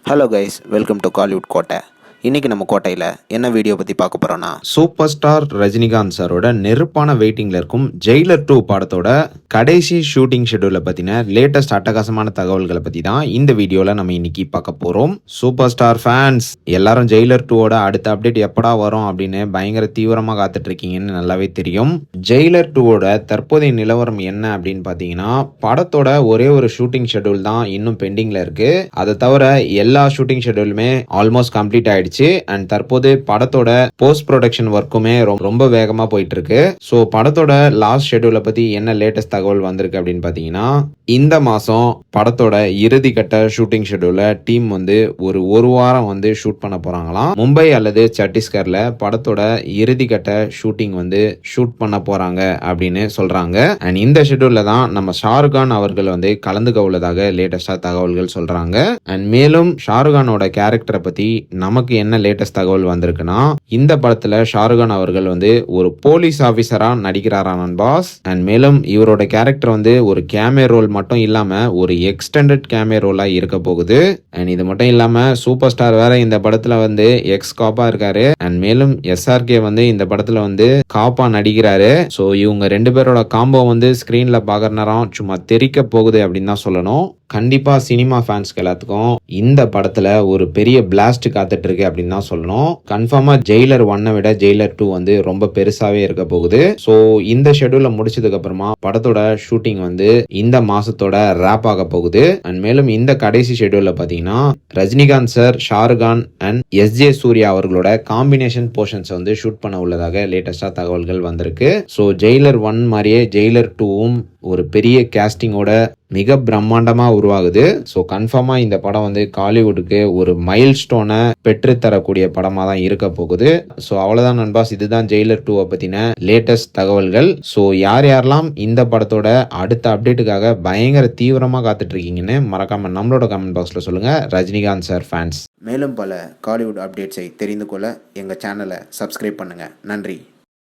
Hello guys, welcome to Kollywood கோட்டை. இன்றைக்கி நம்ம கோட்டையில் என்ன வீடியோ பற்றி பார்க்க போகிறோன்னா, சூப்பர் ஸ்டார் ரஜினிகாந்த் சாரோட நெருப்பான வெயிட்டிங்கில் இருக்கும் ஜெயிலர் 2 படத்தோட கடைசி ஷூட்டிங் ஷெடியூலை பற்றின லேட்டஸ்ட் அட்டகாசமான தகவல்களை பற்றி தான் இந்த வீடியோவில் நம்ம இன்னைக்கு பார்க்க போகிறோம். சூப்பர் ஸ்டார் ஃபேன்ஸ் எல்லாரும் ஜெயிலர் 2ஓட அடுத்த அப்டேட் எப்படா வரும் அப்படின்னு பயங்கர தீவிரமாக காத்துட்ருக்கீங்கன்னு நல்லாவே தெரியும். ஜெயிலர் 2ஓட தற்போதைய நிலவரம் என்ன அப்படின்னு பார்த்தீங்கன்னா, படத்தோட ஒரே ஒரு ஷூட்டிங் ஷெடியூல் தான் இன்னும் பெண்டிங்கில் இருக்குது. அதை தவிர எல்லா ஷூட்டிங் ஷெடியூலுமே ஆல்மோஸ்ட் கம்ப்ளீட் ஆயிடுச்சு. அண்ட் தற்போது படத்தோட போஸ்ட் ப்ரொடக்ஷன் ஒர்க்குமே ரொம்ப வேகமா போயிட்டு இருக்கு. ஸோ படத்தோட லாஸ்ட் ஷெட்யூலை பத்தி என்ன லேட்டஸ்ட் தகவல் வந்திருக்கு அப்படின்னு பாத்தீங்கன்னா, இந்த மாசம் படத்தோட இறுதி கட்ட ஷூட்டிங் ஷெட்யூல டீம் ஒரு வாரம் ஷூட் பண்ண போறாங்களாம். மும்பை அல்லது சத்தீஸ்கர்ல படத்தோட இறுதி கட்ட ஷூட்டிங் ஷூட் பண்ண போறாங்க அப்படின்னு சொல்றாங்க. அண்ட் இந்த ஷெட்யூல்ல தான் நம்ம ஷாருக்கான் அவர்கள் கலந்துக்க உள்ளதாக லேட்டஸ்டா தகவல்கள் சொல்றாங்க. அண்ட் மேலும் ஷாருக்கானோட கேரக்டரை பத்தி நமக்கு என்ன லேட்டஸ்ட் தகவல் வந்திருக்குன்னா, இந்த படத்துல ஷாருக்கான் அவர்கள் ஒரு போலீஸ் ஆபீசரா நடிக்கிறாராம் பாஸ். அண்ட் மேலும் இவரோட கேரக்டர் ஒரு கேமியோ ரோல் மட்டும் இல்லாம ஒரு எக்ஸ்டெண்டட் கேமியோ ரோலா இருக்க போகுது. அண்ட் இது மட்டும் இல்லாம சூப்பர் ஸ்டார் வேற இந்த படத்துல எக்ஸ் காப்பா இருக்காரு. அண்ட் மேலும் SRK இந்த படத்துல காப்பா நடிக்கிறாரு. ஸோ இவங்க ரெண்டு பேரோட காம்போ ஸ்கிரீன்ல பாக்குற நேரம் சும்மா தெரிக்க போகுது அப்படின்னு தான் சொல்லணும். கண்டிப்பா சினிமா ஃபேன்ஸ்க்கு எல்லாத்துக்கும் இந்த படத்துல ஒரு பெரிய பிளாஸ்ட் காத்துட்டு இருக்கு அப்படின்னு தான் சொல்லணும். கன்ஃபார்மா ஜெயிலர் 1 விட ஜெயிலர் 2 ரொம்ப பெருசாவே இருக்க போகுது. ஸோ இந்த ஷெட்யூல முடிச்சதுக்கு அப்புறமா படத்தோட ஷூட்டிங் இந்த மாசத்தோட ரேப் ஆக போகுது. அண்ட் மேலும் இந்த கடைசி ஷெட்யூல்ல பாத்தீங்கன்னா, Rajinikanth sir, Shah Rukh Khan and SJ Surya அவர்களோட காம்பினேஷன் போர்ஷன்ஸ் ஷூட் பண்ண உள்ளதாக லேட்டஸ்டா தகவல்கள் வந்திருக்கு. ஸோ ஜெயிலர் 1 மாதிரியே ஜெயிலர் 2வும் ஒரு பெரிய கேஸ்டிங்கோட மிக பிரம்மாண்டமா உருவாகுது. ஸோ கன்ஃபார்மா இந்த படம் காலிவுட்டுக்கு ஒரு மைல் ஸ்டோனை பெற்றுத்தரக்கூடிய படமா தான் இருக்க போகுது. ஸோ அவ்வளவுதான் நண்பாஸ், இதுதான் ஜெயிலர் 2 பத்தின லேட்டஸ்ட் தகவல்கள். ஸோ யாரெல்லாம் இந்த படத்தோட அடுத்த அப்டேட்டுக்காக பயங்கர தீவிரமா காத்துட்டு இருக்கீங்கன்னு மறக்காம நம்மளோட கமெண்ட் பாக்ஸ்ல சொல்லுங்க. ரஜினிகாந்த் சார் ஃபேன்ஸ் மேலும் பல காலிவுட் அப்டேட்ஸை தெரிந்து கொள்ள எங்கள் சேனலை சப்ஸ்கிரைப் பண்ணுங்கள். நன்றி.